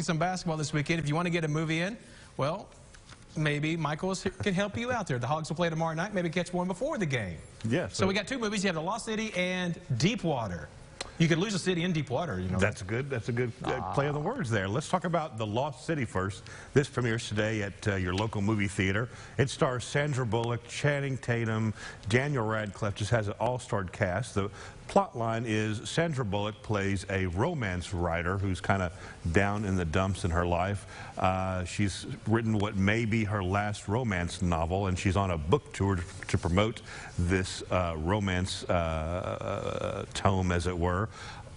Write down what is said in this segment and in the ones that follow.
Some basketball this weekend. If you want to get a movie in, well, maybe Michael can help you out there. The Hogs will play tomorrow night. Maybe catch one before the game. Yes. So we got two movies. You have The Lost City and Deepwater. You could lose a city in deep water, you know. That's a good play on the words there. Let's talk about The Lost City first. This premieres today at your local movie theater. It stars Sandra Bullock, Channing Tatum, Daniel Radcliffe. Just has an all-star cast. The plot line is Sandra Bullock plays a romance writer who's kind of down in the dumps in her life. She's written what may be her last romance novel, and she's on a book tour to promote this romance tome, as it were.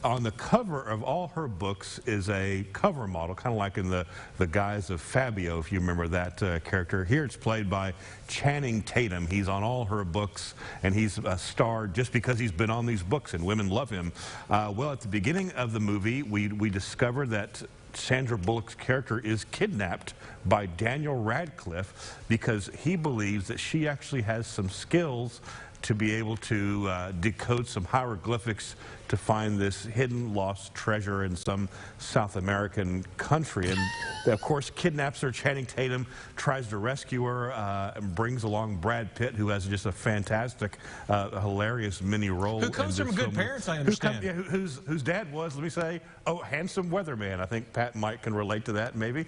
On the cover of all her books is a cover model, kind of like in the guise of Fabio, if you remember that character. Here it's played by Channing Tatum. He's on all her books, and he's a star just because he's been on these books, and women love him. Well, at the beginning of the movie, we discover that Sandra Bullock's character is kidnapped by Daniel Radcliffe because he believes that she actually has some skills to be able to decode some hieroglyphics to find this hidden lost treasure in some South American country. And of course kidnaps her. Channing Tatum tries to rescue her and brings along Brad Pitt, who has just a fantastic, hilarious mini role. Who comes from good parents, I understand. Whose dad was, let me say, handsome weatherman. I think Pat and Mike can relate to that, maybe.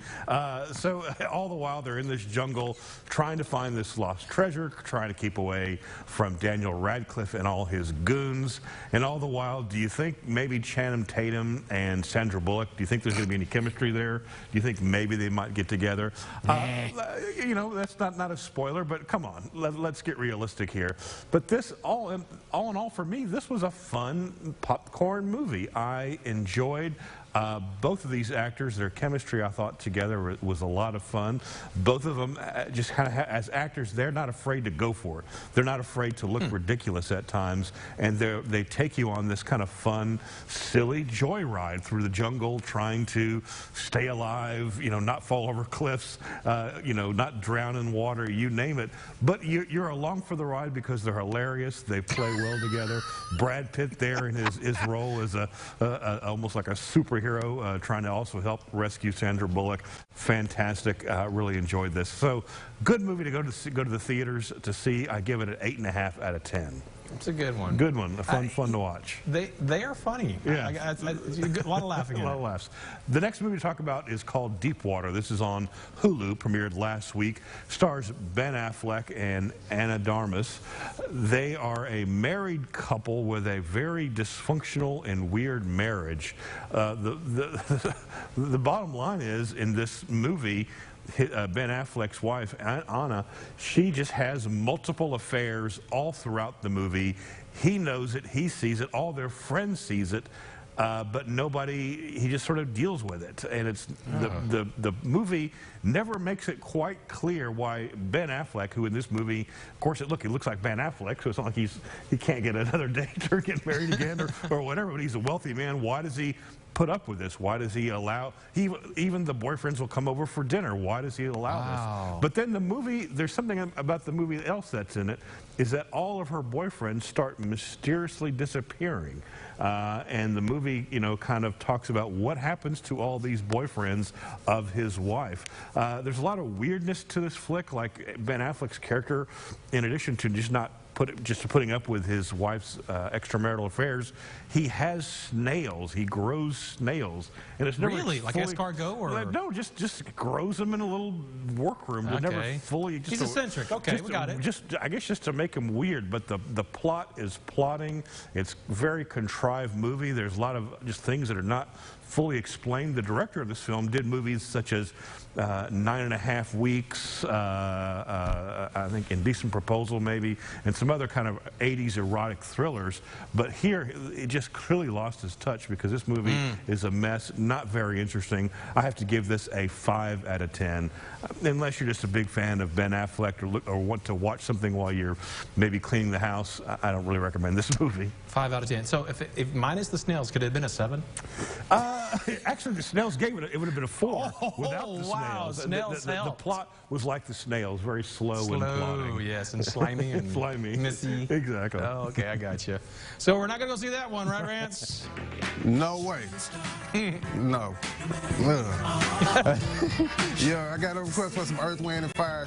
So all the while they're in this jungle trying to find this lost treasure, trying to keep away from Daniel Radcliffe and all his goons. And all the while, do you think maybe Channing Tatum and Sandra Bullock, do you think there's going to be any chemistry there? Do you think maybe they might get together? You know, that's not a spoiler, but come on, let's get realistic here. But this, all in all, for me, this was a fun popcorn movie. I enjoyed both of these actors. Their chemistry, I thought, together was a lot of fun. Both of them just kind of, as actors, they're not afraid to go for it. They're not afraid to look ridiculous at times, and they take you on this kind of fun, silly joyride through the jungle, trying to stay alive, you know, not fall over cliffs, you know, not drown in water, you name it. But you're along for the ride because they're hilarious. They play well together. Brad Pitt there in his role as almost like a superhero, trying to also help rescue Sandra Bullock. Fantastic. Really enjoyed this. So good movie to go to the theaters to see. I give it an 8.5 out of 10. It's a good one. Good one. Fun to watch. They are funny. Yeah. A lot of laughing in it. A lot of laughs. The next movie to talk about is called Deepwater. This is on Hulu, premiered last week. Stars Ben Affleck and Anna Darmus. They are a married couple with a very dysfunctional and weird marriage. The bottom line is, in this movie, Ben Affleck's wife, Anna, she just has multiple affairs all throughout the movie. He knows it, he sees it, all their friends sees it, but nobody, he just sort of deals with it. And it's the movie never makes it quite clear why Ben Affleck, who in this movie, of course, he looks like Ben Affleck, so it's not like he can't get another date or get married again or whatever, but he's a wealthy man. Why does he put up with this? Why does he allow, even the boyfriends will come over for dinner? Why does he allow this? But then the movie, there's something about the movie else that's in it, is that all of her boyfriends start mysteriously disappearing. And the movie, you know, kind of talks about what happens to all these boyfriends of his wife. There's a lot of weirdness to this flick, like Ben Affleck's character, in addition to just putting up with his wife's extramarital affairs, he has snails. He grows snails, and it's never really like escargot, or no, just grows them in a little workroom. Okay. Never fully. He's eccentric. Okay, we got it. I guess just to make him weird, but the plot is plotting. It's a very contrived movie. There's a lot of just things that are not fully explained. The director of this film did movies such as 9.5 Weeks, I think Indecent Proposal maybe, and some other kind of 80s erotic thrillers. But here, it just clearly lost its touch because this movie is a mess, not very interesting. I have to give this a 5 out of 10. Unless you're just a big fan of Ben Affleck or want to watch something while you're maybe cleaning the house, I don't really recommend this movie. 5 out of 10. So if minus the snails, could it have been a 7? Actually, the snails gave it. It would have been a 4 without the wow, snails. Snails The helped. plot was like the snails, very slow and plodding. Yes, and slimy and slimy, messy. Exactly. Oh, okay, I got you. So we're not gonna go see that one, right, Rance? No way. No. Yeah, I got a request for some Earth, Wind, and Fire.